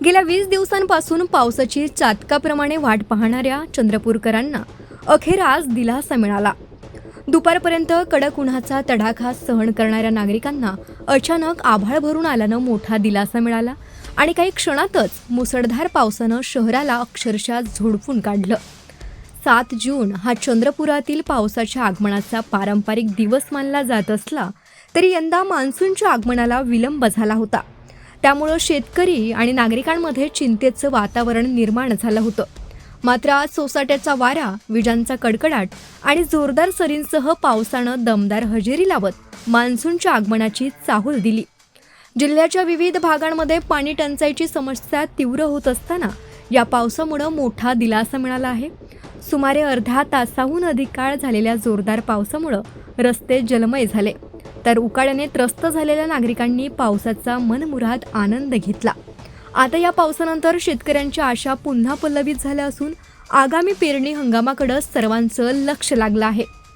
गेल्या 20 दिवसांपासून पावसाची चातकाप्रमाणे वाट पाहणाऱ्या चंद्रपूरकरांना अखेर आज दिलासा मिळाला। दुपारपर्यंत कडक उन्हाचा तडाखा सहन करणाऱ्या नागरिकांना अचानक आभाळ भरून आल्यानं मोठा दिलासा मिळाला आणि काही क्षणातच मुसळधार पावसानं शहराला अक्षरशः झोडपून काढलं। 7 जून हा चंद्रपुरातील पावसाच्या आगमनाचा पारंपरिक दिवस मानला जात असला तरी यंदा मान्सूनच्या आगमनाला विलंब झाला होता। त्यामुळे शेतकरी आणि नागरिकांमध्ये चिंतेचं वातावरण निर्माण झालं होतं। मात्र आज सोसाट्याचा वारा, विजांचा कडकडाट आणि जोरदार सरींसह पावसानं दमदार हजेरी लावत मान्सूनच्या आगमनाची चाहूल दिली। जिल्ह्याच्या विविध भागांमध्ये पाणी टंचाईची समस्या तीव्र होत असताना या पावसामुळे मोठा दिलासा मिळाला आहे। सुमारे अर्ध्या तासाहून अधिक काळ झालेल्या जोरदार पावसामुळे रस्ते जलमय झाले, तर उकाड्याने त्रस्त झालेल्या नागरिकांनी पावसाचा मनमुराद आनंद घेतला। आता या पावसानंतर शेतकऱ्यांच्या आशा पुन्हा पल्लवित झाल्या असून आगामी पेरणी हंगामाकडे सर्वांचं लक्ष लागलं आहे।